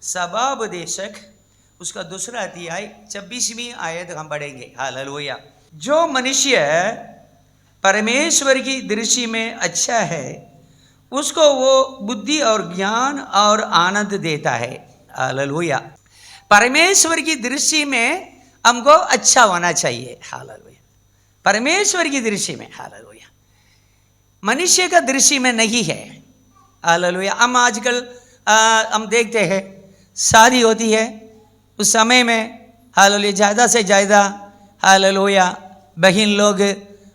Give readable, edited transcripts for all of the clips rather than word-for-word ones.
सभापदेशक उसका दूसरा अध्याय 26वीं आयत हम पढ़ेंगे। हालेलुया। जो मनुष्य परमेश्वर की दृष्टि में अच्छा है उसको वो बुद्धि और ज्ञान और आनंद देता है। हालेलुया। परमेश्वर की दृष्टि में हमको अच्छा होना चाहिए। हालेलुया। परमेश्वर की दृष्टि में। हालेलुया। मनुष्य का दृष्टि में नहीं है। हालेलुया। हम आजकल हम देखते हैं शादी होती है उस समय में हालेलुया ज़्यादा से ज़्यादा हालेलुया बहन लोग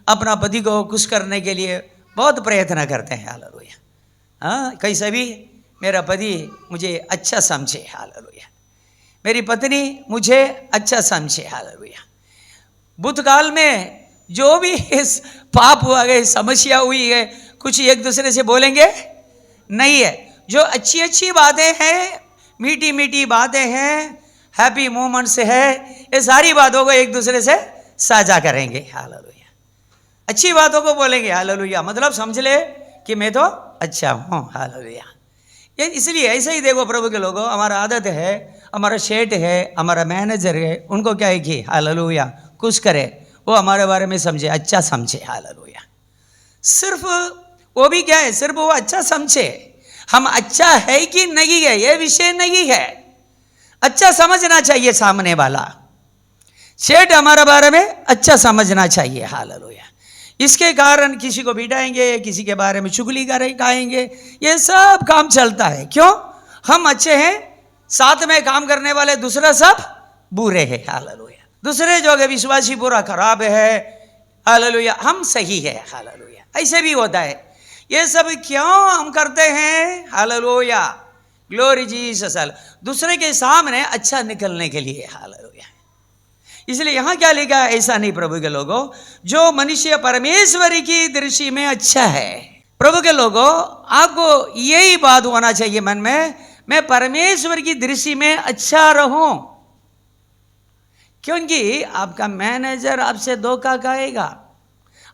अपना पति को खुश करने के लिए बहुत प्रयत्न करते हैं। हालेलुया। हाँ, कैसे भी मेरा पति मुझे अच्छा समझे। हालेलुया। मेरी पत्नी मुझे अच्छा समझे। हालेलुया। भूतकाल में जो भी इस पाप हुआ है, समस्या हुई है, कुछ एक दूसरे से बोलेंगे नहीं है। जो अच्छी अच्छी बातें हैं, मीठी मीठी बातें हैं, हैप्पी मोमेंट्स है, ये सारी बातों को एक दूसरे से साझा करेंगे। हालेलुया। अच्छी बातों को बोलेंगे। हालेलुया। मतलब समझ ले कि मैं तो अच्छा हूँ। हालेलुया। ये इसलिए ऐसे ही देखो प्रभु के लोगों, हमारा आदत है, हमारा शेठ है, हमारा मैनेजर है, उनको क्या है कि हालेलुया कुछ करे, वो हमारे बारे में समझे, अच्छा समझे। हालेलुया। सिर्फ वो भी क्या है, सिर्फ वो अच्छा समझे, हम अच्छा है कि नहीं है ये विषय नहीं है। अच्छा समझना चाहिए सामने वाला, शेठ हमारे बारे में अच्छा समझना चाहिए। हालेलुया। इसके कारण किसी को बिठाएंगे, किसी के बारे में चुगली करेंगे, ये सब काम चलता है। क्यों? हम अच्छे हैं, साथ में काम करने वाले दूसरा सब बुरे हैं। हालेलुया। दूसरे जो है विश्वासी पूरा खराब है। हालेलुया। हम सही है। हालेलुया। ऐसे भी होता है। ये सब क्यों हम करते हैं? हालेलुया। Glory Jesus. दूसरे के सामने अच्छा निकलने के लिए। हालेलुया। इसलिए यहां क्या लिखा है? ऐसा नहीं प्रभु के लोगों, जो मनुष्य परमेश्वर की दृष्टि में अच्छा है। प्रभु के लोगों, आपको यही बात होना चाहिए मन में, मैं परमेश्वर की दृष्टि में अच्छा रहूं। क्योंकि आपका मैनेजर आपसे धोखा खाएगा।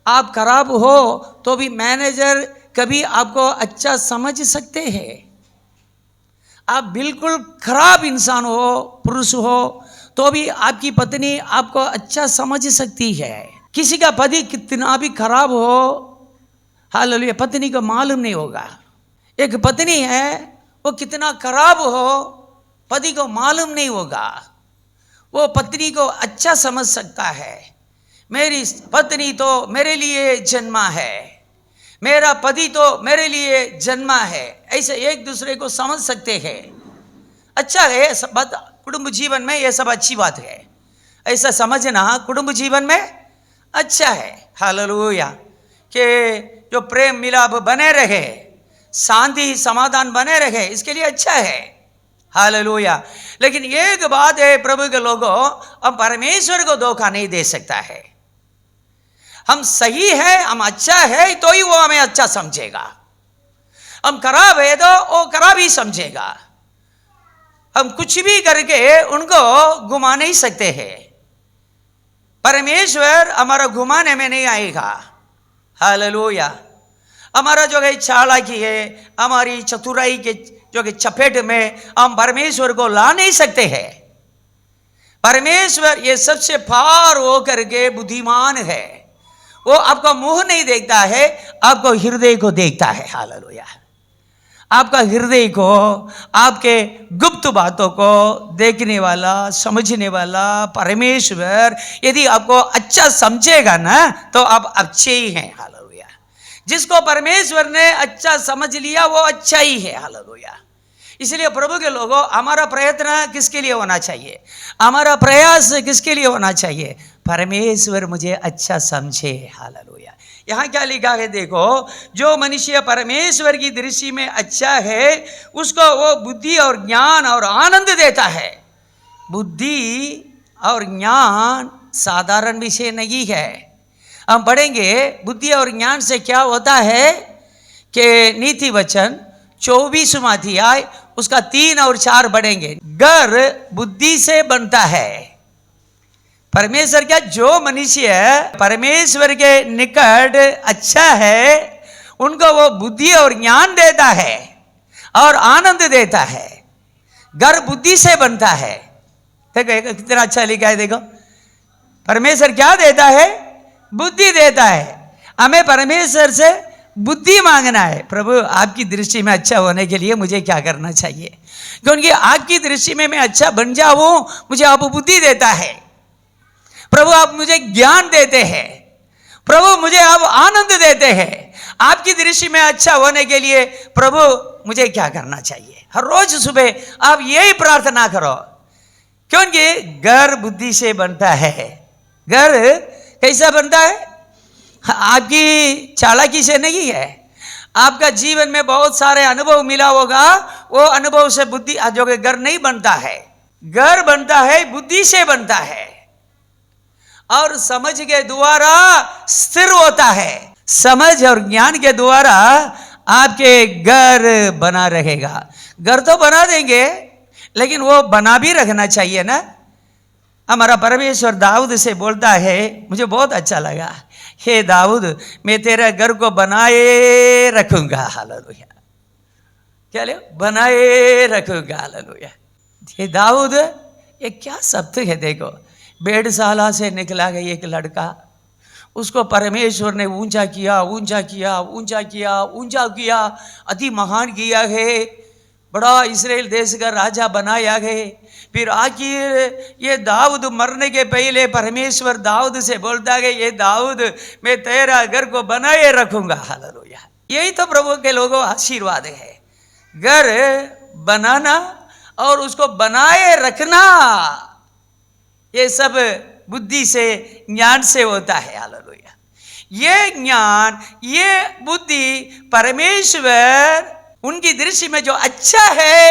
आप खराब हो तो भी मैनेजर कभी आपको अच्छा समझ सकते हैं। आप बिल्कुल खराब इंसान हो, पुरुष हो, तो भी आपकी पत्नी आपको अच्छा समझ सकती है। किसी का पति कितना भी खराब हो, हालेलुया, पत्नी को मालूम नहीं होगा। एक पत्नी है, वो कितना खराब हो, पति को मालूम नहीं होगा। वो पत्नी को अच्छा समझ सकता है। मेरी पत्नी तो मेरे लिए जन्मा है, मेरा पति तो मेरे लिए जन्मा है। ऐसे एक दूसरे को समझ सकते हैं। अच्छा है सब बात, कुटुंब जीवन में यह सब अच्छी बात है। ऐसा समझना कुटुंब जीवन में अच्छा है। हालेलुया। कि जो प्रेम मिलाप बने रहे, शांति समाधान बने रहे, इसके लिए अच्छा है। हालेलुया। लेकिन एक बात है प्रभु के लोगों, हम परमेश्वर को धोखा नहीं दे सकता है। हम सही है, हम अच्छा है तो ही वो हमें अच्छा समझेगा। हम खराब है तो वो खराब ही समझेगा। हम कुछ भी करके उनको घुमा नहीं सकते हैं। परमेश्वर हमारा घुमाने में नहीं आएगा। हालेलुया। हमारा जो है चालाकी है, हमारी चतुराई के जो कि चपेट में हम परमेश्वर को ला नहीं सकते हैं। परमेश्वर ये सबसे पार होकर के बुद्धिमान है। वो आपका मुंह नहीं देखता है, आपको हृदय को देखता है। हालेलुया। आपका हृदय को, आपके गुप्त बातों को देखने वाला, समझने वाला परमेश्वर यदि आपको अच्छा समझेगा ना, तो आप अच्छे ही हैं। हालेलुया। जिसको परमेश्वर ने अच्छा समझ लिया वो अच्छा ही है। हालेलुया। इसलिए प्रभु के लोगों, हमारा प्रयत्न किसके लिए होना चाहिए? हमारा प्रयास किसके लिए होना चाहिए? परमेश्वर मुझे अच्छा समझे। हालेलुया। यहाँ क्या लिखा है देखो, जो मनुष्य परमेश्वर की दृष्टि में अच्छा है उसको वो बुद्धि और ज्ञान और आनंद देता है। बुद्धि और ज्ञान साधारण विषय नहीं है। हम पढ़ेंगे बुद्धि और ज्ञान से क्या होता है कि नीति वचन 24वां अध्याय उसका 3 और 4 पढ़ेंगे। घर बुद्धि से बनता है। परमेश्वर क्या, जो मनुष्य परमेश्वर के निकट अच्छा है उनको वो बुद्धि और ज्ञान देता है और आनंद देता है। घर बुद्धि से बनता है। देखो कितना अच्छा लिखा है, देखो परमेश्वर क्या देता है? बुद्धि देता है। हमें परमेश्वर से बुद्धि मांगना है। प्रभु आपकी दृष्टि में अच्छा होने के लिए मुझे क्या करना चाहिए? क्योंकि आपकी दृष्टि में मैं अच्छा बन जाऊं, मुझे आप बुद्धि देता है। प्रभु आप मुझे ज्ञान देते हैं, प्रभु मुझे आप आनंद देते हैं। आपकी दृष्टि में अच्छा होने के लिए प्रभु मुझे क्या करना चाहिए? हर रोज सुबह आप यही प्रार्थना करो, क्योंकि घर बुद्धि से बनता है। घर कैसा बनता है? आपकी चालाकी से नहीं है। आपका जीवन में बहुत सारे अनुभव मिला होगा, वो अनुभव से बुद्धि जो कि घर नहीं बनता है। घर बनता है बुद्धि से बनता है और समझ के द्वारा स्थिर होता है। समझ और ज्ञान के द्वारा आपके घर बना रहेगा। घर तो बना देंगे, लेकिन वो बना भी रखना चाहिए ना। हमारा परमेश्वर दाऊद से बोलता है, मुझे बहुत अच्छा लगा, हे दाऊद मैं तेरे घर को बनाए रखूंगा। हालेलुया। क्या ले? बनाए रखूंगा। हालेलुया। ये दाऊद, ये क्या शब्द है? देखो 1.5 से निकला गया एक लड़का, उसको परमेश्वर ने ऊंचा किया, ऊंचा किया, ऊंचा किया, ऊंचा किया, अति महान किया है, बड़ा इस्राएल देश का राजा बनाया है। फिर आखिर ये दाऊद मरने के पहले परमेश्वर दाऊद से बोलता है, ये दाऊद मैं तेरा घर को बनाए रखूंगा। हालेलुया। यही तो प्रभु के लोगों आशीर्वाद है, घर बनाना और उसको बनाए रखना। ये सब बुद्धि से, ज्ञान से होता है। हालेलुया। ये ज्ञान, ये बुद्धि परमेश्वर उनकी दृष्टि में जो अच्छा है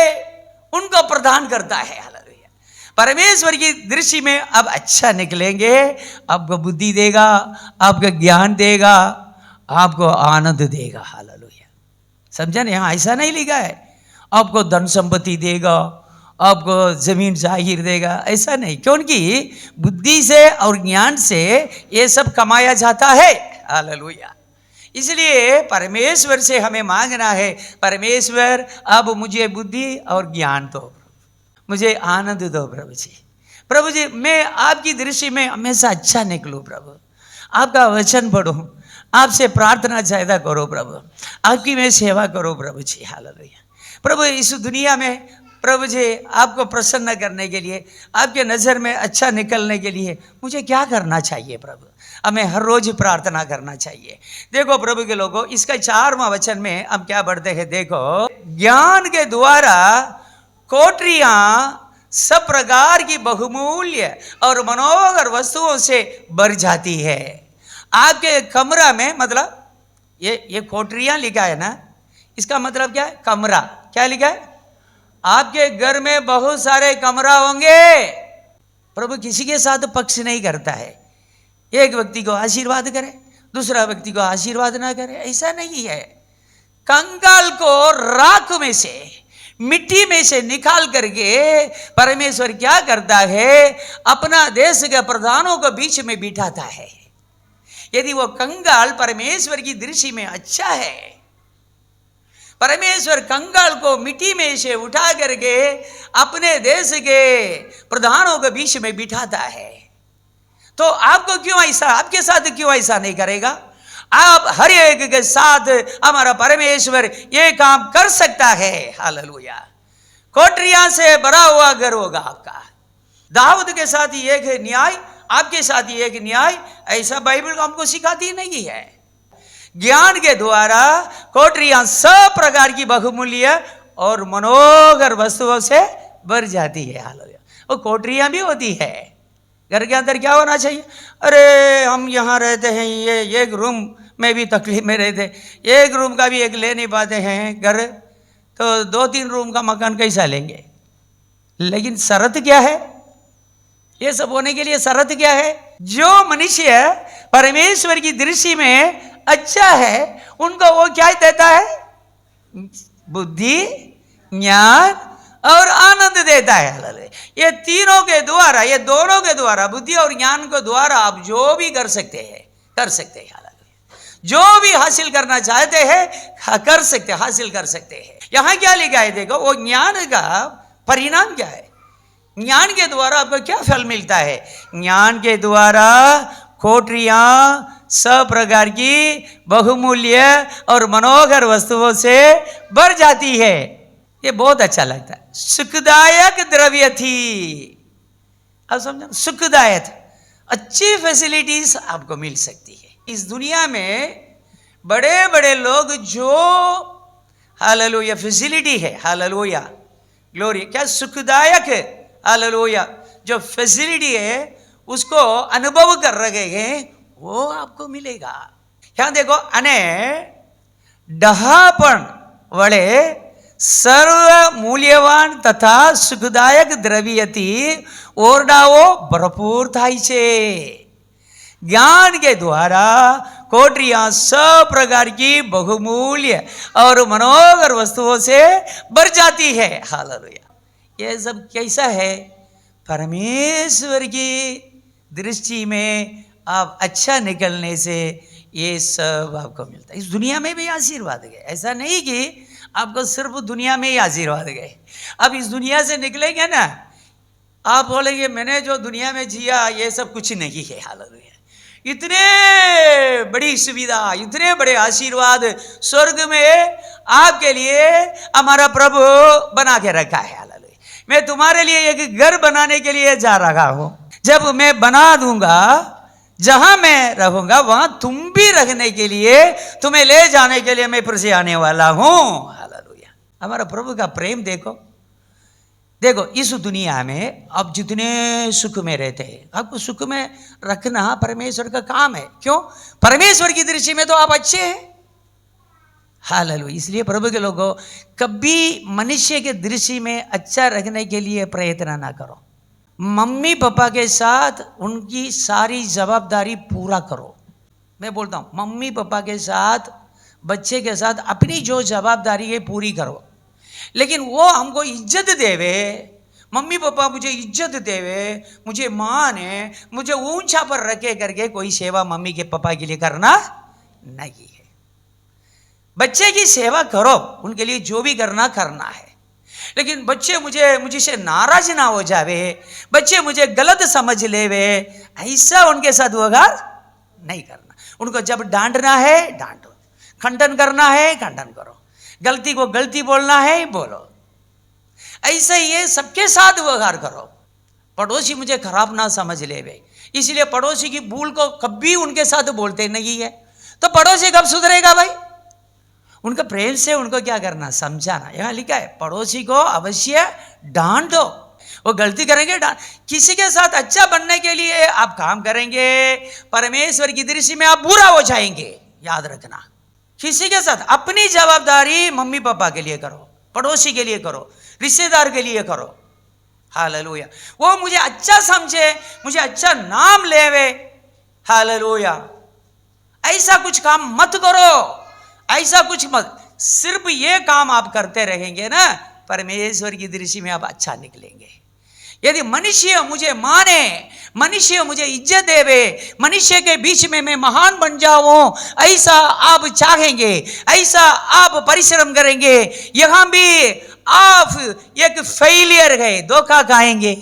उनको प्रदान करता है। हालेलुया। परमेश्वर की दृष्टि में अब अच्छा निकलेंगे, आपको बुद्धि देगा, आपको ज्ञान देगा, आपको आनंद देगा। हालेलुया। समझा ना? यहाँ ऐसा नहीं लिखा है आपको धन संपत्ति देगा, आपको जमीन जाहिर देगा, ऐसा नहीं। क्योंकि बुद्धि से और ज्ञान से ये सब कमाया जाता है। हालेलुया। इसलिए परमेश्वर से हमें मांगना है, परमेश्वर अब मुझे बुद्धि और ज्ञान दो, मुझे आनंद दो प्रभु जी। प्रभु जी मैं आपकी दृष्टि में हमेशा अच्छा निकलूं प्रभु, आपका वचन पढ़ूं, आपसे प्रार्थना ज्यादा करो प्रभु, आपकी मैं सेवा करो प्रभु जी। हालेलुया। प्रभु इस दुनिया में प्रभु जी आपको प्रसन्न करने के लिए, आपके नज़र में अच्छा निकलने के लिए मुझे क्या करना चाहिए प्रभु? हमें हर रोज प्रार्थना करना चाहिए। देखो प्रभु के लोगों, इसका 4वां वचन में हम क्या पढ़ते हैं? देखो, ज्ञान के द्वारा कोठरियां सब प्रकार की बहुमूल्य और मनोहर वस्तुओं से भर जाती है। आपके कमरा में, मतलब ये कोठरियां लिखा है ना, इसका मतलब क्या है? कमरा। क्या लिखा है? आपके घर में बहुत सारे कमरा होंगे। प्रभु किसी के साथ पक्ष नहीं करता है, एक व्यक्ति को आशीर्वाद करे, दूसरा व्यक्ति को आशीर्वाद ना करे, ऐसा नहीं है। कंगाल को राख में से, मिट्टी में से निकाल करके परमेश्वर क्या करता है? अपना देश के प्रधानों को बीच में बिठाता है। यदि वो कंगाल परमेश्वर की दृष्टि में अच्छा है, परमेश्वर कंगाल को मिट्टी में से उठा करके अपने देश के प्रधानों के बीच में बिठाता है, तो आपको क्यों ऐसा, आपके साथ क्यों ऐसा नहीं करेगा? आप हर एक के साथ हमारा परमेश्वर ये काम कर सकता है। हालेलुया। कोठरियां से भरा हुआ घर होगा आपका। दाऊद के साथ ही एक न्याय, आपके साथ ही एक न्याय, ऐसा बाइबल हमको सिखाती नहीं है। ज्ञान के द्वारा कोठरियां सब प्रकार की बहुमूल्य और मनोहर वस्तुओं से भर जाती है। हालेलुया। वो कोठरियां भी होती है। घर के अंदर क्या होना चाहिए? अरे हम यहाँ रहते हैं, ये एक रूम में भी तकलीफ में रहते, एक रूम का भी एक ले नहीं पाते हैं घर, तो 2-3 रूम का मकान कैसा लेंगे? लेकिन शर्त क्या है? ये सब होने के लिए शर्त क्या है? जो मनुष्य परमेश्वर की दृष्टि में अच्छा है उनको वो क्या देता है? बुद्धि, ज्ञान और आनंद देता है। ये तीनों के द्वारा, ये दोनों के द्वारा, बुद्धि और ज्ञान के द्वारा आप जो भी कर सकते हैं, कर सकते हैं। जो भी हासिल करना चाहते हैं कर सकते, हासिल कर सकते हैं। यहां क्या लिखा है? देखो, वो ज्ञान का परिणाम क्या है? ज्ञान के द्वारा आपको क्या फल मिलता है? ज्ञान के द्वारा कोठरियां सब प्रकार की बहुमूल्य और मनोहर वस्तुओं से भर जाती है। ये बहुत अच्छा लगता है। सुखदायक द्रव्य थी, अब समझो, सुखदायक अच्छी फैसिलिटीज आपको मिल सकती है। इस दुनिया में बड़े बड़े लोग जो हालेलुया फैसिलिटी है, हालेलुया ग्लोरी, क्या सुखदायक है, हालेलुया जो फैसिलिटी है उसको अनुभव कर रहे हैं, वो आपको मिलेगा। यहां देखो, अने डहापण वाले सर्व मूल्यवान तथा सुखदायक द्रव्यથી ઓરડાઓ ભરપૂર થાય છે। ज्ञान के द्वारा कोठरियां सब प्रकार की बहुमूल्य और मनोहर वस्तुओं से भर जाती है। हालेलुया। ये सब कैसा है? परमेश्वर की दृष्टि में आप अच्छा निकलने से ये सब आपको मिलता है। इस दुनिया में भी आशीर्वाद गए, ऐसा नहीं कि आपको सिर्फ दुनिया में ही आशीर्वाद गए। अब इस दुनिया से निकलेंगे ना, आप बोलेंगे मैंने जो दुनिया में जिया ये सब कुछ नहीं है। हालेलुया। इतने बड़ी सुविधा, इतने बड़े आशीर्वाद स्वर्ग में आपके लिए हमारा प्रभु बना के रखा है। हालेलुया। मैं तुम्हारे लिए एक घर बनाने के लिए जा रहा हूं। जब मैं बना दूंगा, जहां मैं रहूंगा वहां तुम भी रहने के लिए, तुम्हें ले जाने के लिए मैं फिर से आने वाला हूं। हालेलुया। हमारा प्रभु का प्रेम देखो। देखो, इस दुनिया में आप जितने सुख में रहते हैं, आपको सुख में रखना परमेश्वर का काम है। क्यों? परमेश्वर की दृष्टि में तो आप अच्छे हैं। हालेलुया। इसलिए प्रभु के लोगों, कभी मनुष्य के दृष्टि में अच्छा रखने के लिए प्रयत्न ना करो। मम्मी पापा के साथ उनकी सारी जवाबदारी पूरा करो। मैं बोलता हूं, मम्मी पापा के साथ, बच्चे के साथ अपनी जो जवाबदारी है पूरी करो। लेकिन वो हमको इज्जत देवे, मम्मी पापा मुझे इज्जत देवे, मुझे माने, मुझे ऊंचा पर रखे करके कोई सेवा मम्मी के पापा के लिए करना नहीं है। बच्चे की सेवा करो, उनके लिए जो भी करना करना है। लेकिन बच्चे मुझसे नाराज ना हो जावे, बच्चे मुझे गलत समझ लेवे, ऐसा उनके साथ व्यवहार नहीं करना। उनको जब डांटना है डांटो, खंडन करना है खंडन करो, गलती को गलती बोलना है बोलो। ऐसे ये सबके साथ व्यवहार करो। पड़ोसी मुझे खराब ना समझ ले वे, इसलिए पड़ोसी की भूल को कभी उनके साथ बोलते नहीं है। तो पड़ोसी कब सुधरेगा भाई? उनका प्रेम से उनको क्या करना, समझाना। यहां लिखा है पड़ोसी को अवश्य डांट दो। वो गलती करेंगे डांट। किसी के साथ अच्छा बनने के लिए आप काम करेंगे, परमेश्वर की दृष्टि में आप बुरा हो जाएंगे। याद रखना, किसी के साथ अपनी जवाबदारी मम्मी पापा के लिए करो, पड़ोसी के लिए करो, रिश्तेदार के लिए करो। हालेलुया। वो मुझे अच्छा समझे, मुझे अच्छा नाम लेवे, हालेलुया, ऐसा कुछ काम मत करो, ऐसा कुछ मत। सिर्फ ये काम आप करते रहेंगे ना, परमेश्वर की दृष्टि में आप अच्छा निकलेंगे। यदि मनुष्य मुझे माने, मनुष्य मुझे इज्जत देवे, मनुष्य के बीच में मैं महान बन जाऊं, ऐसा आप चाहेंगे, ऐसा आप परिश्रम करेंगे, यहां भी आप एक फेलियर है, धोखा खाएंगे,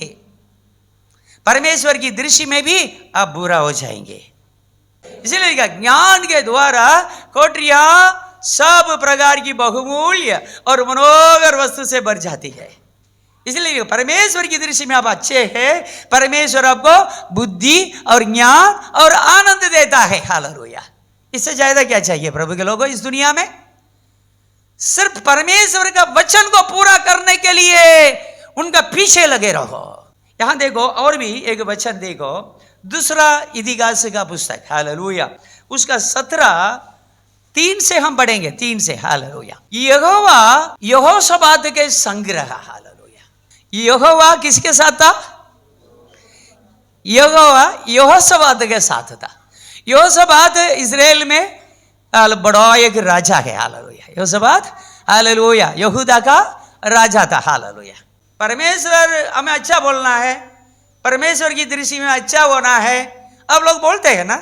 परमेश्वर की दृष्टि में भी आप बुरा हो जाएंगे। इसलिए ज्ञान के द्वारा कोठरियां सब प्रकार की बहुमूल्य और मनोहर वस्तु से भर जाती है। इसलिए परमेश्वर की दृष्टि में आप अच्छे हैं। परमेश्वर आपको बुद्धि और ज्ञान और आनंद देता है। हालेलुया। इससे ज्यादा क्या चाहिए प्रभु के लोगों? इस दुनिया में सिर्फ परमेश्वर का वचन को पूरा करने के लिए उनका पीछे लगे रहो। यहां देखो, और भी एक वचन देखो, दूसरा इतिहास का पुस्तक, हालेलुया, उसका 17:3 से हम पढ़ेंगे, 3 से। हालेलुया। यहोवा यहोशापात के संग्रह, हालेलुया। यहोवा किसके साथ था? यहोवा यहोशापात के साथ था। यहोशापात इजराइल में बड़ा एक राजा है। हालेलुया। यहोशापात, हालेलुया, यहूदा का राजा था। हालेलुया। परमेश्वर हमें अच्छा बोलना है, परमेश्वर की दृष्टि में अच्छा होना है। अब लोग बोलते हैं ना,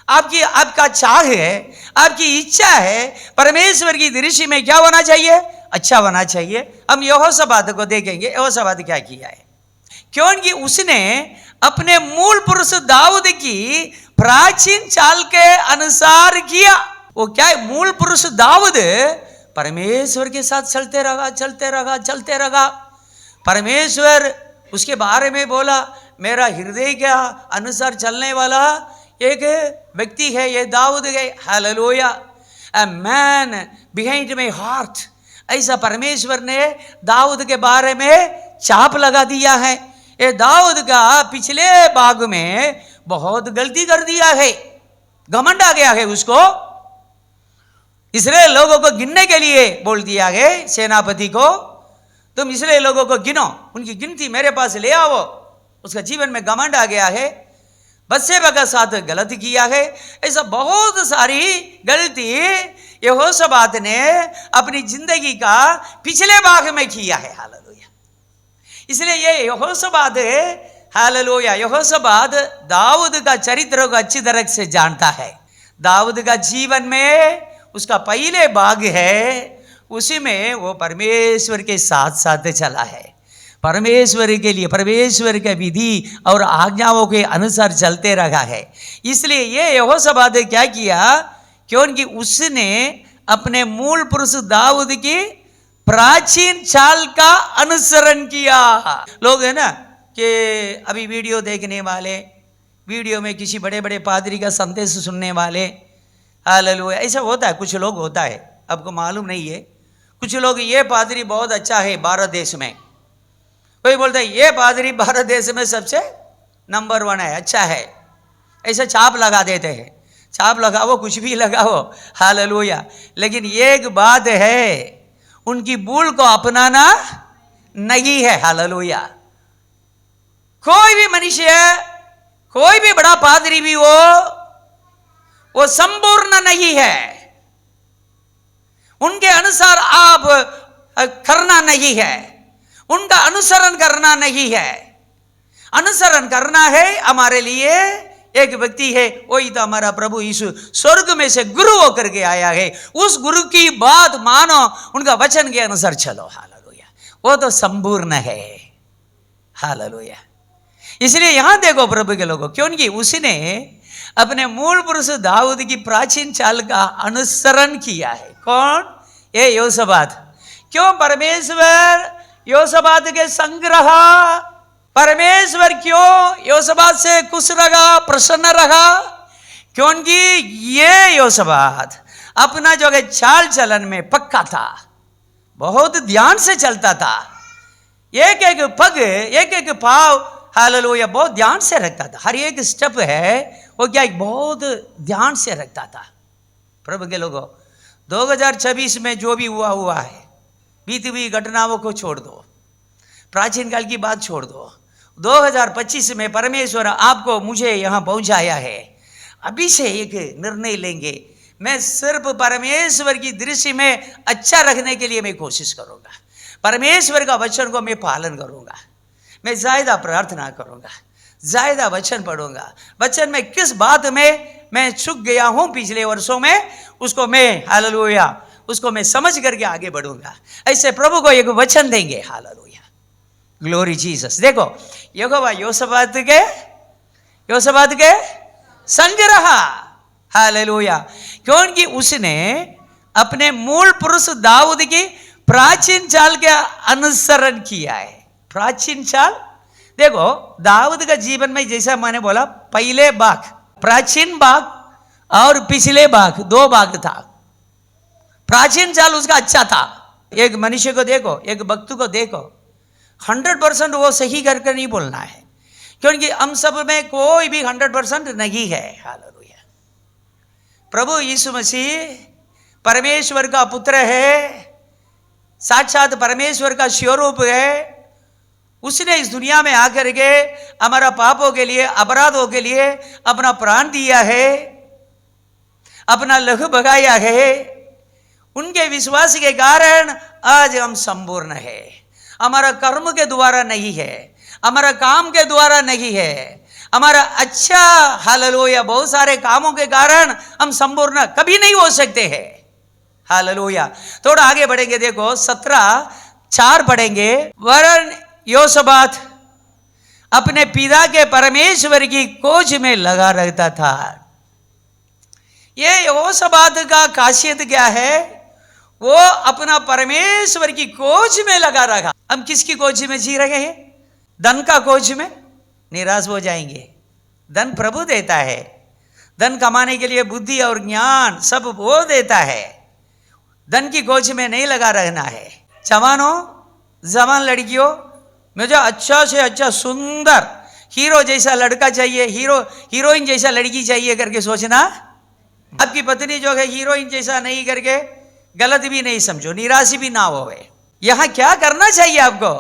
आपका चाह है, आपकी इच्छा है, परमेश्वर की दृष्टि में क्या होना चाहिए? अच्छा होना चाहिए। हम यहोशापात को देखेंगे, यहोशापात क्या किया है। क्योंकि उसने अपने मूल पुरुष दाऊद की प्राचीन चाल के अनुसार किया। वो क्या है, मूल पुरुष दाऊद परमेश्वर के साथ चलते रहा। परमेश्वर उसके बारे में बोला, मेरा हृदय के अनुसार चलने वाला एक व्यक्ति है ये दाऊद है। Hallelujah. A man behind my heart, ऐसा परमेश्वर ने दाऊद के बारे में छाप लगा दिया है। ये दाऊद का पिछले भाग में बहुत गलती कर दिया है, घमंड आ गया है उसको। इसराइल लोगों को गिनने के लिए बोल दिया है सेनापति को, तुम इसराइल लोगों को गिनो, उनकी गिनती मेरे पास ले आओ। उसका जीवन में घमंड आ गया है, बत्शेबा के साथ गलत किया है। ऐसा बहुत सारी गलती यहोशापात ने अपनी जिंदगी का पिछले भाग में किया है। हालेलुया। इसलिए ये यहोशापात है, हालेलुया, यहोशापात दाऊद का चरित्र को अच्छी तरह से जानता है। दाऊद का जीवन में उसका पहले भाग है, उसी में वो परमेश्वर के साथ साथ चला है, परमेश्वर के लिए परमेश्वर के विधि और आज्ञाओं के अनुसार चलते रहा है। इसलिए ये यहोशापात ने क्या किया, क्योंकि उसने अपने मूल पुरुष दाऊद की प्राचीन चाल का अनुसरण किया। लोग है ना कि अभी वीडियो देखने वाले, वीडियो में किसी बड़े बड़े पादरी का संदेश सुनने वाले, हालेलुया, ऐसा होता है। कुछ लोग होता है, आपको मालूम नहीं है। कुछ लोग ये पादरी बहुत अच्छा है भारत देश में, कोई बोलता है ये पादरी भारत देश में सबसे नंबर 1 है, अच्छा है, ऐसा छाप लगा देते हैं। छाप लगाओ, कुछ भी लगाओ, हालेलुया। लेकिन एक बात है, उनकी भूल को अपनाना नहीं है। हालेलुया। कोई भी मनुष्य, कोई भी बड़ा पादरी भी वो संपूर्ण नहीं है। उनके अनुसार आप करना नहीं है, उनका अनुसरण करना नहीं है। अनुसरण करना है हमारे लिए एक व्यक्ति है, वही तो हमारा प्रभु यीशु स्वर्ग में से गुरु होकर के आया है। उस गुरु की बात मानो, उनका वचन के अनुसार चलो। हालेलुया। वो तो संपूर्ण है। हालेलुया। इसलिए यहां देखो प्रभु के लोगों, क्योंकि उसने अपने मूल पुरुष दाऊद की प्राचीन चाल का अनुसरण किया है। कौन? ये यहोशापात। क्यों परमेश्वर यहोशापात के संग रहा? परमेश्वर क्यों यहोशापात से खुश रहा, प्रसन्न रहा? क्योंकि ये यहोशापात अपना जो है चाल चलन में पक्का था, बहुत ध्यान से चलता था, एक एक पग, एक एक पाव, हालेलुया, बहुत ध्यान से रखता था। हर एक स्टेप है वो क्या बहुत ध्यान से रखता था। प्रभु के लोगों, 2026 में जो भी हुआ है, बीती हुई घटनाओं को छोड़ दो, प्राचीन काल की बात छोड़ दो। 2025 में परमेश्वर आपको मुझे यहाँ पहुँचाया है। अभी से एक निर्णय लेंगे, मैं सिर्फ परमेश्वर की दृष्टि में अच्छा रखने के लिए मैं कोशिश करूँगा। परमेश्वर का वचन को मैं पालन करूँगा, मैं ज़्यादा प्रार्थना करूँगा, ज़्यादा वचन पढ़ूंगा। वचन में किस बात में मैं चूक गया हूँ पिछले वर्षों में, उसको मैं, हालेलुया, उसको मैं समझ करके आगे बढ़ूंगा। ऐसे प्रभु को एक वचन देंगे। Hallelujah, glory Jesus. देखो यहोवा यहोशापात के संग रहा। हालेलुया। क्योंकि उसने अपने मूल पुरुष दाऊद की प्राचीन चाल का अनुसरण किया है। प्राचीन चाल देखो, दाऊद का जीवन में जैसा मैंने बोला, पहले भाग, प्राचीन भाग और पिछले भाग, 2 भाग था। प्राचीन चाल उसका अच्छा था। एक मनुष्य को देखो, एक भक्त को देखो, 100% वो सही करके नहीं बोलना है, क्योंकि हम सब में कोई भी 100% नहीं है। हालेलुया। प्रभु यीशु मसीह परमेश्वर का पुत्र है, साक्षात परमेश्वर का स्वरूप है। उसने इस दुनिया में आकर के हमारा पापों के लिए, अपराधों के लिए अपना प्राण दिया है, अपना लहू बगाया है। उनके विश्वास के कारण आज हम संपूर्ण है। हमारा कर्म के द्वारा नहीं है, हमारा काम के द्वारा नहीं है, हमारा अच्छा, हालेलुया, बहुत सारे कामों के कारण हम संपूर्ण कभी नहीं हो सकते हैं। हालेलुया। थोड़ा आगे बढ़ेंगे, देखो 17:4 पढ़ेंगे। वरन योशबात अपने पिता के परमेश्वर की खोज में लगा रहता था। ये योशबात का खासियत क्या है? वो अपना परमेश्वर की खोज में लगा रहा। हम किसकी खोज में जी रहे हैं? धन का खोज में निराश हो जाएंगे। धन प्रभु देता है। धन कमाने के लिए बुद्धि और ज्ञान सब वो देता है। धन की खोज में नहीं लगा रहना है। जवानों, जवान लड़कियों, मुझे अच्छा से अच्छा सुंदर हीरो जैसा लड़का चाहिए, हीरोइन जैसा लड़की चाहिए करके सोचना। आपकी पत्नी जो है हीरोइन जैसा नहीं करके गलत भी नहीं समझो, निराश भी ना हो। यहां क्या करना चाहिए आपको?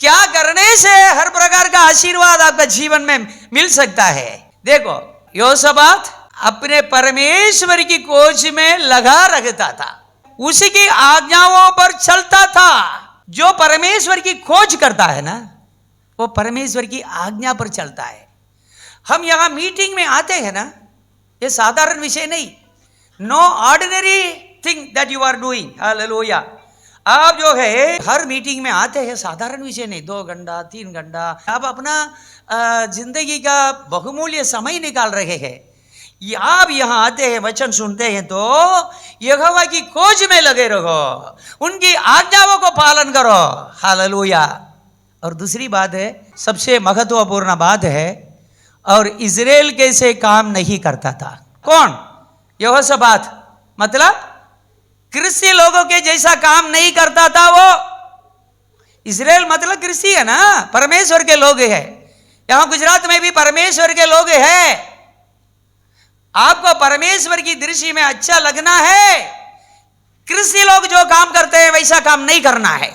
क्या करने से हर प्रकार का आशीर्वाद आपका जीवन में मिल सकता है? देखो, योशबात अपने परमेश्वर की खोज में लगा रहता था, उसकी आज्ञाओं पर चलता था। जो परमेश्वर की खोज करता है ना, वो परमेश्वर की आज्ञा पर चलता है। हम यहां मीटिंग में आते हैं ना, ये साधारण विषय नहीं। No ordinary thing that you are doing. Hallelujah. आप जो है हर मीटिंग में आते हैं, साधारण विषय नहीं। 2 घंटा 3 घंटा आप अपना जिंदगी का बहुमूल्य समय निकाल रहे हैं। आप यहां आते हैं, वचन सुनते हैं, तो यहोवा की खोज में लगे रहो, उनकी आज्ञाओं को पालन करो। हालेलुया। और दूसरी बात है, सबसे महत्वपूर्ण बात है, और इजराइल कैसे काम नहीं करता था। कौन? यहोशबात। मतलब कृषि लोगों के जैसा काम नहीं करता था वो। इजराइल मतलब कृषि है ना, परमेश्वर के लोग हैं। यहां गुजरात में भी परमेश्वर के लोग हैं। आपको परमेश्वर की दृष्टि में अच्छा लगना है, कृषि लोग जो काम करते हैं वैसा काम नहीं करना है।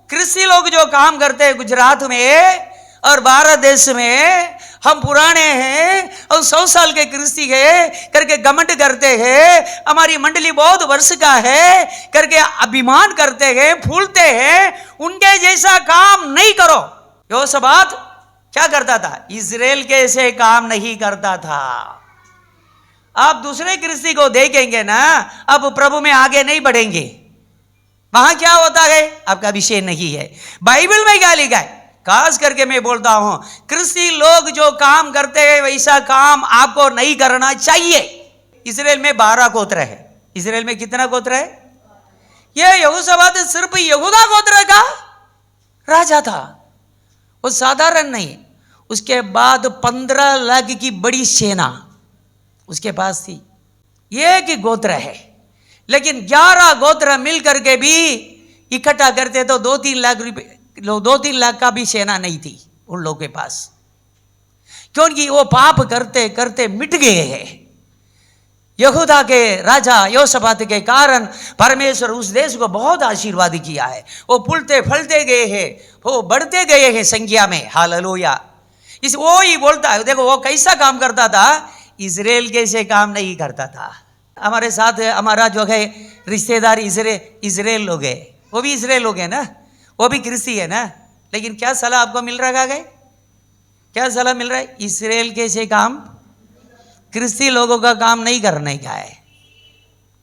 कृषि लोग जो काम करते हैं गुजरात में और भारत देश में, हम पुराने हैं और 100 साल के कृषि है करके घमंड करते हैं, हमारी मंडली बहुत वर्ष का है करके अभिमान करते हैं, फूलते हैं। उनके जैसा काम नहीं करो। योशबात क्या करता था? इजराइल के ऐसे काम नहीं करता था। आप दूसरे कृषि को देखेंगे ना, अब प्रभु में आगे नहीं बढ़ेंगे। वहां क्या होता है आपका विषय नहीं है। बाइबल में क्या लिखा है? खास करके मैं बोलता हूं, कृषि लोग जो काम करते हैं वैसा काम आपको नहीं करना चाहिए। इजराइल में 12 गोत्र है। इजराइल में कितना गोत्र है? यह यहोशबात सिर्फ यहूदा गोत्र का राजा था, वो साधारण नहीं। उसके बाद 15 लाख की बड़ी सेना उसके पास थी। एक ही गोत्र है, लेकिन 11 गोत्र मिल करके भी इकट्ठा करते तो 2-3 लाख रुपए, 2-3 लाख का भी सेना नहीं थी उन लोगों के पास, क्योंकि वो पाप करते करते मिट गए हैं। यहूदा के राजा योशबात के कारण परमेश्वर उस देश को बहुत आशीर्वाद किया है। वो फूलते फलते गए हैं, वो बढ़ते गए हैं संख्या में। हालेलुया। इस वो ही बोलता है, देखो वो कैसा काम करता था, इजराइल कैसे काम नहीं करता था। हमारे साथ हमारा जो है रिश्तेदार इजराइल लोग है, वो भी इजराइल लोग है ना, वो भी कृषि है ना, लेकिन क्या सलाह आपको मिल रहा है? क्या सलाह मिल रहा है? इजराइल कैसे काम, कृषि लोगों का काम नहीं करने का है।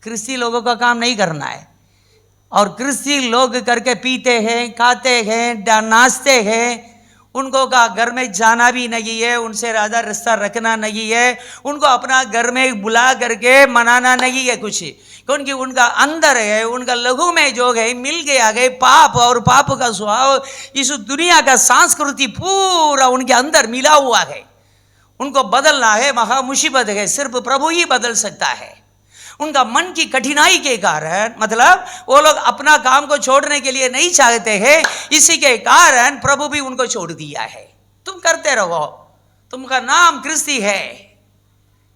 कृषि लोगों का काम नहीं करना है। और कृषि लोग करके पीते हैं, खाते हैं, नाचते हैं, उनको का घर में जाना भी नहीं है, उनसे ज़्यादा रिश्ता रखना नहीं है, उनको अपना घर में बुला करके मनाना नहीं है कुछ, क्योंकि उनका अंदर है, उनका लघु में जो है मिल गया है पाप, और पाप का स्वभाव इस दुनिया का संस्कृति पूरा उनके अंदर मिला हुआ है। उनको बदलना है महा मुसीबत है, सिर्फ प्रभु ही बदल सकता है। उनका मन की कठिनाई के कारण, मतलब वो लोग अपना काम को छोड़ने के लिए नहीं चाहते हैं, इसी के कारण प्रभु भी उनको छोड़ दिया है। तुम करते रहो, तुमका नाम कृषि है।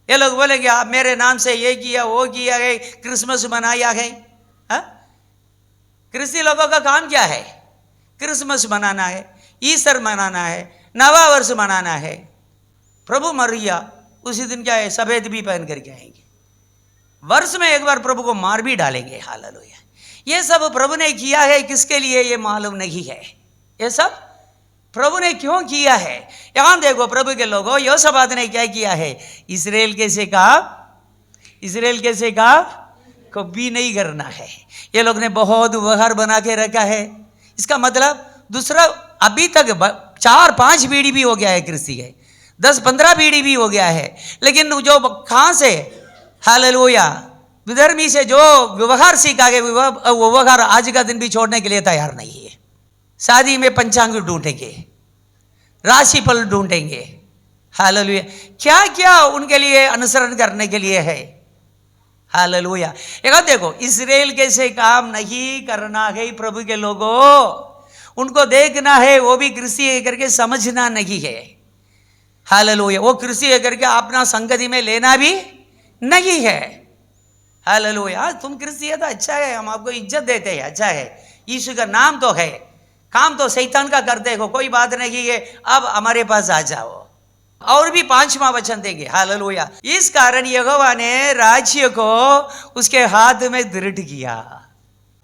ये लोग बोलेंगे आप मेरे नाम से ये किया वो किया है, क्रिसमस मनाया है। कृषि लोगों का काम क्या है? क्रिसमस मनाना है, ईस्टर मनाना है, नवा वर्ष मनाना है। प्रभु मर गया उसी दिन क्या है, सफेद भी पहन करके आएंगे, वर्ष में एक बार प्रभु को मार भी डालेंगे। हालेलुया। ये सब प्रभु ने किया है, किसके लिए ये मालूम नहीं है। ये सब प्रभु ने क्यों किया है? यहां देखो प्रभु के लोगों, योशबात ने क्या किया है? इजराइल कैसे कहा? इजराइल कैसे कहा? कभी नहीं करना है। ये लोग ने बहुत व्यवहार बना के रखा है। इसका मतलब दूसरा, अभी तक 4-5 पीढ़ी भी हो गया है कृषि के, 10-15 पीढ़ी भी हो गया है, लेकिन जो कहाँ से हालेलुया विधर्मी से जो व्यवहार सीखा गया वो व्यवहार आज का दिन भी छोड़ने के लिए तैयार नहीं है। शादी में पंचांग ढूंढेंगे, राशिफल ढूंढेंगे, हालेलुया क्या क्या उनके लिए अनुसरण करने के लिए है। हालेलुया। एक देखो, इस्राएल कैसे काम नहीं करना है प्रभु के लोगों, उनको देखना है, वो भी कृषि करके समझना नहीं है। हालेलुया। वो कृषि करके अपना संगति में लेना भी नहीं है। हालेलुया। तुम कृषि है तो अच्छा है, हम आपको इज्जत देते हैं, अच्छा है, यीशु का नाम तो है, काम तो शैतान का करते हो, कोई बात नहीं है, अब हमारे पास आ जाओ। और भी 5वां वचन देंगे। हालेलुया। इस कारण यहोवा ने राज्य को उसके हाथ में दृढ़ किया।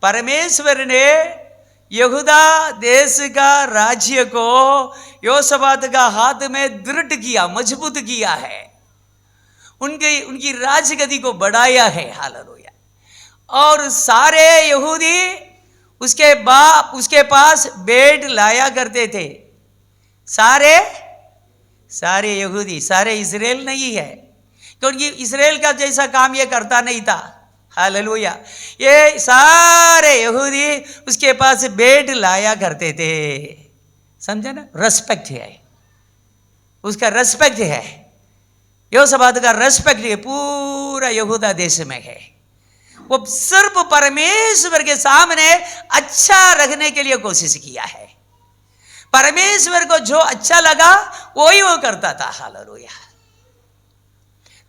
परमेश्वर ने यहूदा देश का राज्य को योशबात का हाथ में दृढ़ किया, मजबूत किया है, उनकी राजगद्दी को बढ़ाया है। हालेलुया। और सारे यहूदी उसके पास भेंट लाया करते थे। सारे यहूदी, सारे इस्राएल नहीं है, क्योंकि इस्राएल का जैसा काम ये करता नहीं था। हालेलुया। ये सारे यहूदी उसके पास भेंट लाया करते थे। समझे ना, रेस्पेक्ट है, उसका रेस्पेक्ट है, योशबात का रेस्पेक्ट है, पूरा यहूदा देश में है। वो सिर्फ परमेश्वर के सामने अच्छा रखने के लिए कोशिश किया है। परमेश्वर को जो अच्छा लगा वही वो करता था। हालेलुया।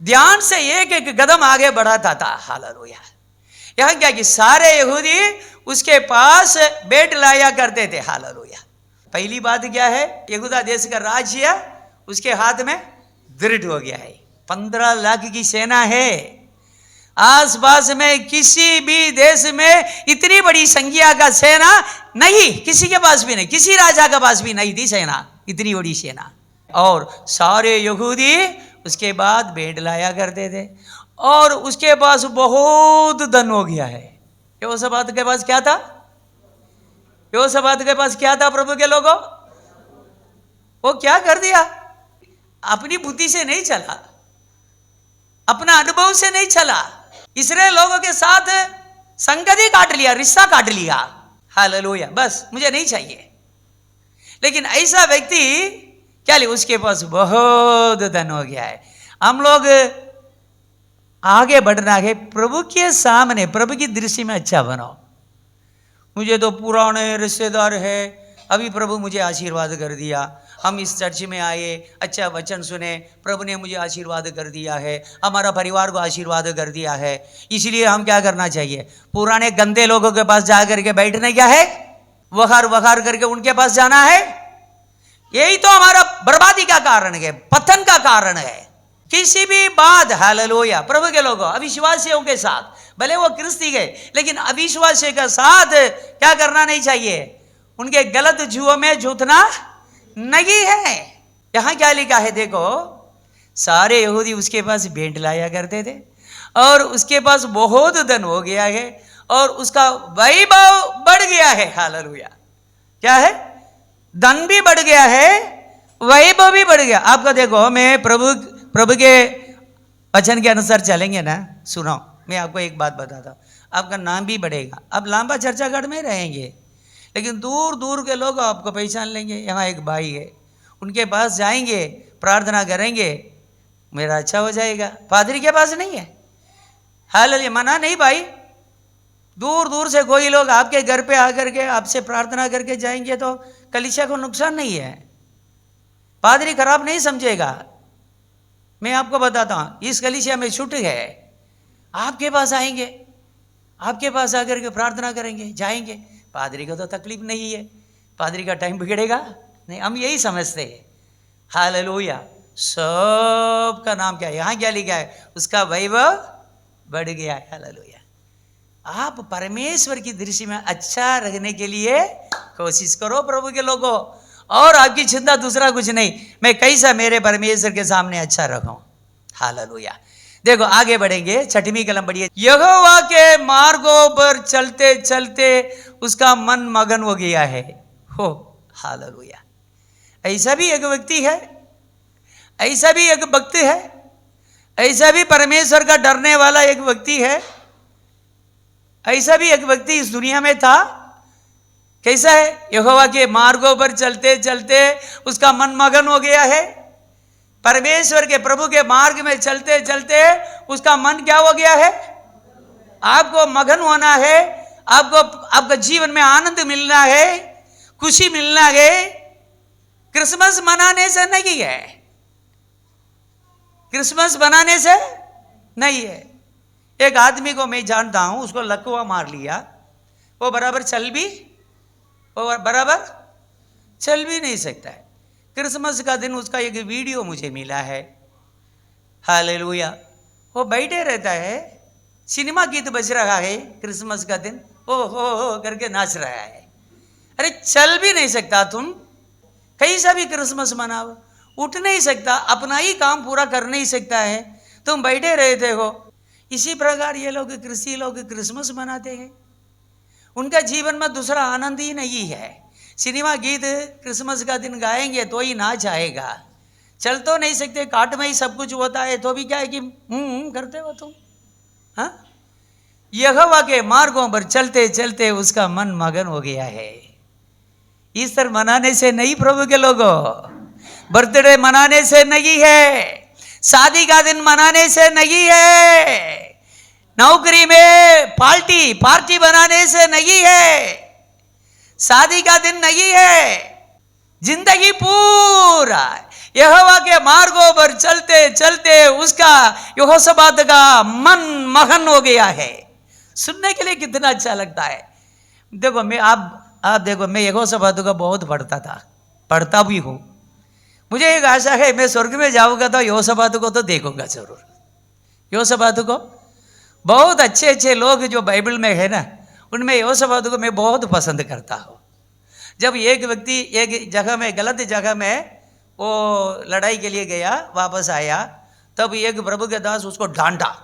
ध्यान से एक एक कदम आगे बढ़ाता था। हालेलुया। यहां क्या कि सारे यहूदी उसके पास भेंट लाया करते थे। हालेलुया। पहली बात क्या है, यहूदा देश का राज्य उसके हाथ में दृढ़ हो गया है। 15 लाख की सेना है। आसपास में किसी भी देश में इतनी बड़ी संख्या का सेना नहीं, किसी के पास भी नहीं, किसी राजा के पास भी नहीं थी सेना, इतनी बड़ी सेना। और सारे यहूदी उसके बाद भेंट लाया करते थे, और उसके पास बहुत धन हो गया है। योशबात के पास क्या था? योशबात के पास क्या था प्रभु के लोगों? वो क्या कर दिया? अपनी बुद्धि से नहीं चला, अपना अनुभव से नहीं चला, इस्राएल लोगों के साथ संगति काट लिया, रिश्ता काट लिया। हालेलुया। बस मुझे नहीं चाहिए। लेकिन ऐसा व्यक्ति क्या ले, उसके पास बहुत धन हो गया है। हम लोग आगे बढ़ना है, प्रभु के सामने, प्रभु की दृष्टि में अच्छा बनो। मुझे तो पुराने रिश्तेदार है, अभी प्रभु मुझे आशीर्वाद कर दिया, हम इस चर्च में आए, अच्छा वचन सुने, प्रभु ने मुझे आशीर्वाद कर दिया है, हमारा परिवार को आशीर्वाद कर दिया है, इसलिए हम क्या करना चाहिए? पुराने गंदे लोगों के पास जा करके बैठने क्या है? वखार करके उनके पास जाना है? यही तो हमारा बर्बादी का कारण है, पतन का कारण है। किसी भी बात, हालेलुया, प्रभु के लोगों, अविश्वासियों के साथ, भले वो क्रिस्ती गए, लेकिन अविश्वासी के साथ क्या करना नहीं चाहिए? उनके गलत जुओं में जुतना नहीं है। यहां क्या लिखा है देखो, सारे यहूदी उसके पास भेंट लाया करते थे, और उसके पास बहुत धन हो गया है, और उसका वैभव बढ़ गया है। हालेलुया। क्या है? धन भी बढ़ गया है, वैभव भी बढ़ गया। आपका देखो, मैं प्रभु के वचन के अनुसार चलेंगे ना, सुनो, मैं आपको एक बात बताता हूँ, आपका नाम भी बढ़ेगा। अब लांबा चर्चागढ़ में रहेंगे, लेकिन दूर दूर के लोग आपको पहचान लेंगे। यहाँ एक भाई है, उनके पास जाएंगे, प्रार्थना करेंगे, मेरा अच्छा हो जाएगा। पादरी के पास नहीं है। हालेलुया। मना नहीं भाई, दूर दूर से कोई लोग आपके घर पे आकर के आपसे प्रार्थना करके जाएंगे तो कलीसिया को नुकसान नहीं है, पादरी खराब नहीं समझेगा। मैं आपको बताता हूँ, इस कलीसिया में छूट है, आपके पास आएंगे, आपके पास आकर के प्रार्थना करेंगे, जाएंगे, पादरी को तो तकलीफ नहीं है, पादरी का टाइम बिगड़ेगा नहीं, हम यही समझते हैं। हालेलुया। सबका नाम क्या है? यहाँ क्या लिखा है? उसका वैभव बढ़ गया है। हालेलुया। आप परमेश्वर की दृष्टि में अच्छा रखने के लिए कोशिश करो प्रभु के लोगों, और आपकी चिंता दूसरा कुछ नहीं, मैं कैसा मेरे परमेश्वर के सामने अच्छा रखूं। हालेलुया। देखो आगे बढ़ेंगे, 6वीं कलम बढ़िए। यहोवा के मार्गों पर चलते चलते उसका मन मगन हो गया है। हो हालेलुया। ऐसा भी एक व्यक्ति है, ऐसा भी एक भक्त है, ऐसा भी परमेश्वर का डरने वाला एक व्यक्ति है, ऐसा भी एक व्यक्ति इस दुनिया में था। कैसा है? यहोवा के मार्गों पर चलते चलते उसका मन मगन हो गया है। परमेश्वर के प्रभु के मार्ग में चलते चलते उसका मन क्या हो गया है? आपको मगन होना है, आपको आपका जीवन में आनंद मिलना है, खुशी मिलना है। क्रिसमस मनाने से नहीं है, क्रिसमस मनाने से नहीं है। एक आदमी को मैं जानता हूं, उसको लकवा मार लिया, वो बराबर चल भी नहीं सकता है। क्रिसमस का दिन उसका एक वीडियो मुझे मिला है। हालेलुया। वो बैठे रहता है, सिनेमा गीत बज रहा है, क्रिसमस का दिन ओ हो करके नाच रहा है। अरे चल भी नहीं सकता तुम, कैसा भी क्रिसमस मनाओ, उठ नहीं सकता, अपना ही काम पूरा कर नहीं सकता है, तुम बैठे रहते हो। इसी प्रकार ये लोग क्रिस्ती लोग क्रिसमस मनाते हैं, उनका जीवन में दूसरा आनंद ही नहीं है। सिनेमा गीत क्रिसमस का दिन गाएंगे तो ही नाच आएगा, चल तो नहीं सकते, काट में ही सब कुछ होता है, तो भी क्या है कि करते हो तुम। हाँ, यहोवा के मार्गों पर चलते चलते उसका मन मगन हो गया है। ईस्टर मनाने से नहीं प्रभु के लोगों, बर्थडे मनाने से नहीं है, शादी का दिन मनाने से नहीं है, नौकरी में पार्टी बनाने से नहीं है, शादी का दिन नहीं है। जिंदगी पूरा यहोवा के मार्गों पर चलते चलते उसका यहोशापात का मन मगन हो गया है। सुनने के लिए कितना अच्छा लगता है। देखो मैं आप देखो, मैं यहोशापात का बहुत पढ़ता भी हूँ। मुझे एक आशा है मैं स्वर्ग में जाऊंगा तो यहोशापात को तो देखूंगा जरूर। यहोशापात को बहुत अच्छे लोग जो बाइबल में है ना, उनमें यहोशापात को मैं बहुत पसंद करता हूँ। जब एक व्यक्ति एक जगह में, गलत जगह में वो लड़ाई के लिए गया, वापस आया, तब एक प्रभु के दास उसको डांटा,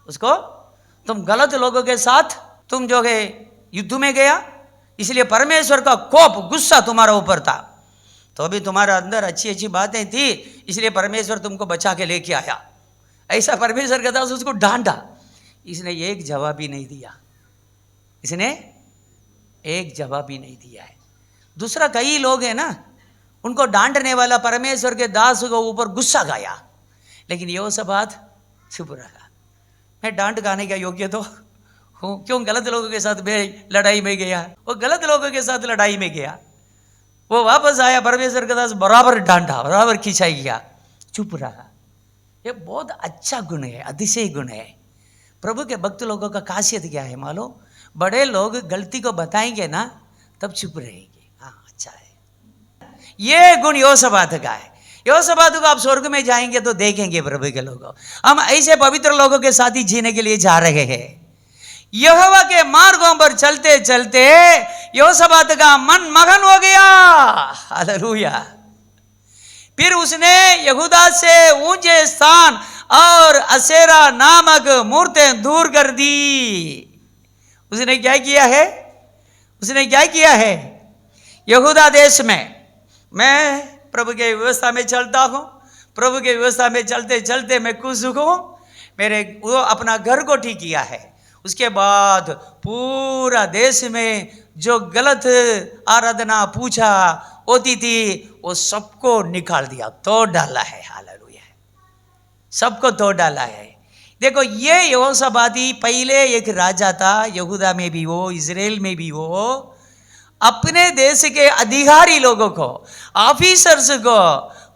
उसको तुम गलत लोगों के साथ तुम जो है युद्ध में गया, इसलिए परमेश्वर का कोप गुस्सा तुम्हारा ऊपर था, तो अभी तुम्हारा अंदर अच्छी बातें थी, इसलिए परमेश्वर तुमको बचा के लेके आया। ऐसा परमेश्वर का दास उसको डांटा, इसने एक जवाब भी नहीं दिया, इसने एक जवाब भी नहीं दिया है। दूसरा कई लोग हैं ना, उनको डांटने वाला परमेश्वर के दास को ऊपर गुस्सा गाया, लेकिन यहोशापात चुप रहा। मैं डांट गाने का योग्य तो हूँ, क्यों गलत लोगों के साथ मैं लड़ाई में गया, वो गलत लोगों के साथ लड़ाई में गया, वो वापस आया, परमेश्वर के दास बराबर डांटा, बराबर खिंचाई गया, चुप रहा। ये बहुत अच्छा गुण है, अतिशय गुण है। प्रभु के भक्त लोगों का खासियत क्या है मालूम? बड़े लोग गलती को बताएंगे ना तब चुप रहेंगे। हाँ अच्छा है, ये गुण यहोशापात का है। यहोशापात को आप स्वर्ग में जाएंगे तो देखेंगे प्रभु के लोगों, हम ऐसे पवित्र लोगों के साथ ही जीने के लिए जा रहे हैं। यहोवा के मार्गों पर चलते चलते यहोशापात का मन मगन हो गया। हालेलुया। फिर उसने यहूदा से ऊंचे स्थान और असेरा नामक मूर्तें दूर कर दी। उसने क्या किया है? यहूदा देश में मैं प्रभु के व्यवस्था में चलता हूँ, प्रभु के व्यवस्था में चलते चलते मैं खुश हूँ, वो अपना घर को ठीक किया है। उसके बाद पूरा देश में जो गलत आराधना पूजा होती थी वो सबको निकाल दिया, तोड़ डाला है। हालेलुया, सबको तोड़ डाला है। देखो ये यहोशापात पहले एक राजा था, यहूदा में भी हो, इजराइल में भी हो, अपने देश के अधिकारी लोगों को, ऑफिसर्स को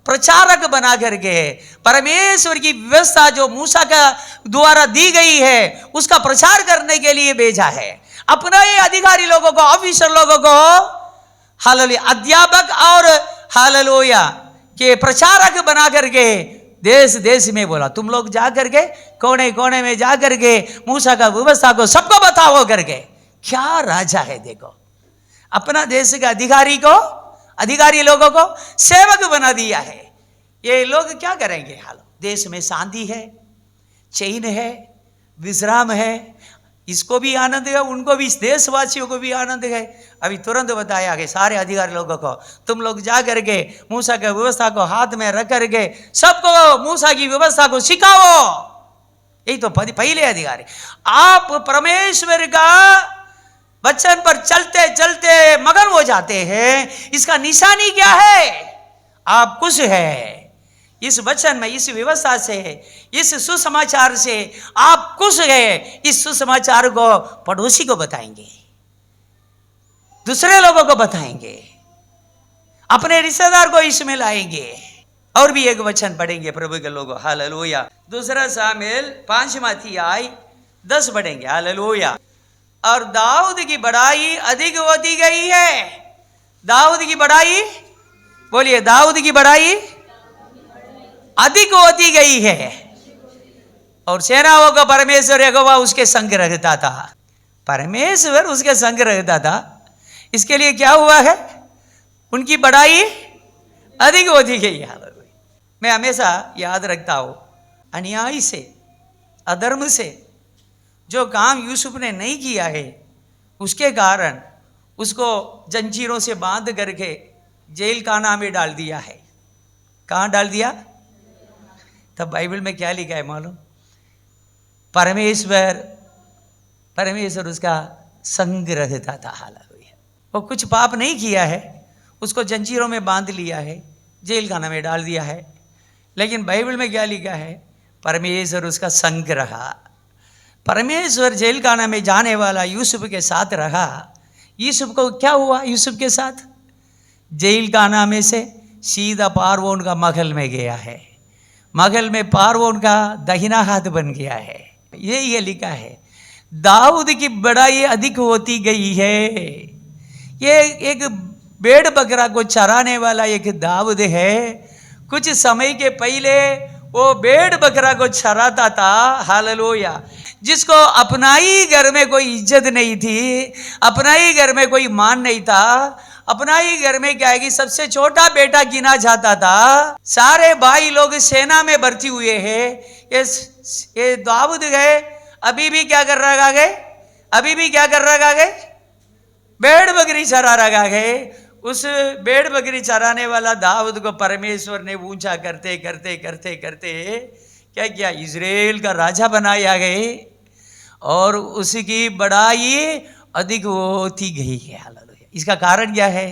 प्रचारक बना करके परमेश्वर की व्यवस्था जो मूसा का द्वारा दी गई है उसका प्रचार करने के लिए भेजा है। अपना ये अधिकारी लोगों को, ऑफिसर लोगों को, हालेलुया, अध्यापक और हालेलुया के प्रचारक बना करके देश देश में बोला, तुम लोग जा करके कोने कोने में जा करके मूसा का व्यवस्था को सबको बताओ करके। क्या राजा है देखो, अपना देश का अधिकारी लोगों को सेवक बना दिया है। ये लोग क्या करेंगे? हाल देश में शांति है, चैन है, विश्राम है, इसको भी आनंद है, उनको भी, इस देशवासियों को भी आनंद है। अभी तुरंत बताया कि सारे अधिकारी लोगों को तुम लोग जा करके मूसा की व्यवस्था को हाथ में रख करके सबको मूसा की व्यवस्था को सिखाओ। यही तो पहले अधिकार है। आप परमेश्वर का वचन पर चलते चलते मगन हो जाते हैं। इसका निशानी क्या है? आप खुश है इस वचन में, इस व्यवस्था से, इस सुसमाचार से आप खुश गए। इस सुसमाचार को पड़ोसी को बताएंगे, दूसरे लोगों को बताएंगे, अपने रिश्तेदार को इसमें लाएंगे। और भी एक वचन पढ़ेंगे प्रभु के लोगों, हालेलुया। दूसरा सामुएल 5वां अध्याय 10 पढ़ेंगे, हालेलुया। और दाऊद की बड़ाई अधिक होती गई है। दाऊद की बड़ाई, बोलिए, दाऊद की बड़ाई अधिक होती गई है। और सेनाओं का परमेश्वर यहोवा उसके संग रहता था। परमेश्वर उसके संग रहता था, इसके लिए क्या हुआ है? उनकी बड़ाई अधिक होती गई है। मैं हमेशा याद रखता हूं, अन्याय से, अधर्म से जो काम यूसुफ ने नहीं किया है, उसके कारण उसको जंजीरों से बांध करके जेल खाना में डाल दिया है। कहाँ डाल दिया? तब बाइबल में क्या लिखा है मालूम? परमेश्वर उसका संग रहता था। हालेलुया। वो कुछ पाप नहीं किया है, उसको जंजीरों में बांध लिया है, जेल खाना में डाल दिया है, लेकिन बाइबल में क्या लिखा है? परमेश्वर उसका संग रहा। परमेश्वर जेल खाना में जाने वाला यूसुफ के साथ रहा। यूसुफ को क्या हुआ? यूसुफ के साथ जेल खाना में से सीधा पारवोन का महल में गया है। महल में पारवोन का दाहिना हाथ बन गया है। ये लिखा है, दाऊद की बड़ाई अधिक होती गई है। ये एक भेड़ बकरा को चराने वाला एक दाऊद है। कुछ समय के पहले वो भेड़ बकरा को चराता था, हालेलुया। जिसको अपना ही घर में कोई इज्जत नहीं थी, अपना ही घर में कोई मान नहीं था, अपना ही घर में क्या है कि सबसे छोटा बेटा गिना जाता था। सारे भाई लोग सेना में भर्ती हुए हैं। ये दाऊद गए, अभी भी क्या कर रहा गए? अभी भी क्या कर रहा गए? भेड़ बकरी चरा रहा गए। उस भेड़ बकरी चराने वाला दाऊद को परमेश्वर ने ऊंचा करते करते करते करते क्या किया? इजराइल का राजा बनाया गए और उसकी बड़ाई अधिक होती गई है। हालेलुया। इसका कारण क्या है?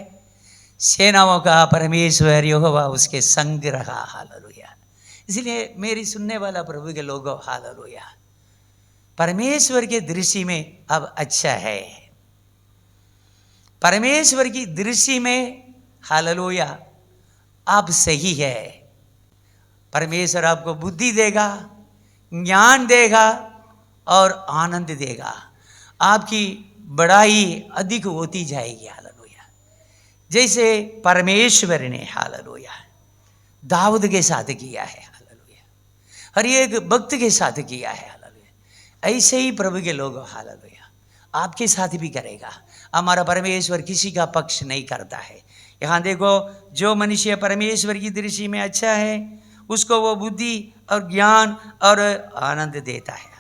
सेनाओं का परमेश्वर यहोवा उसके संग रहा। हालेलुया। इसलिए मेरी सुनने वाला प्रभु के लोगों, हालेलुया, परमेश्वर के दृष्टि में अब अच्छा है। परमेश्वर की दृष्टि में, हालेलुया, आप सही है। परमेश्वर आपको बुद्धि देगा, ज्ञान देगा और आनंद देगा। आपकी बड़ाई अधिक होती जाएगी। हालेलुया। जैसे परमेश्वर ने, हालेलुया, दाऊद के साथ किया है, हालेलुया, हर एक भक्त के साथ किया है, हालेलुया, ऐसे ही प्रभु के लोग, हालेलुया, आपके साथ भी करेगा। हमारा परमेश्वर किसी का पक्ष नहीं करता है। यहाँ देखो, जो मनुष्य परमेश्वर की दृष्टि में अच्छा है, उसको वो बुद्धि और ज्ञान और आनंद देता है।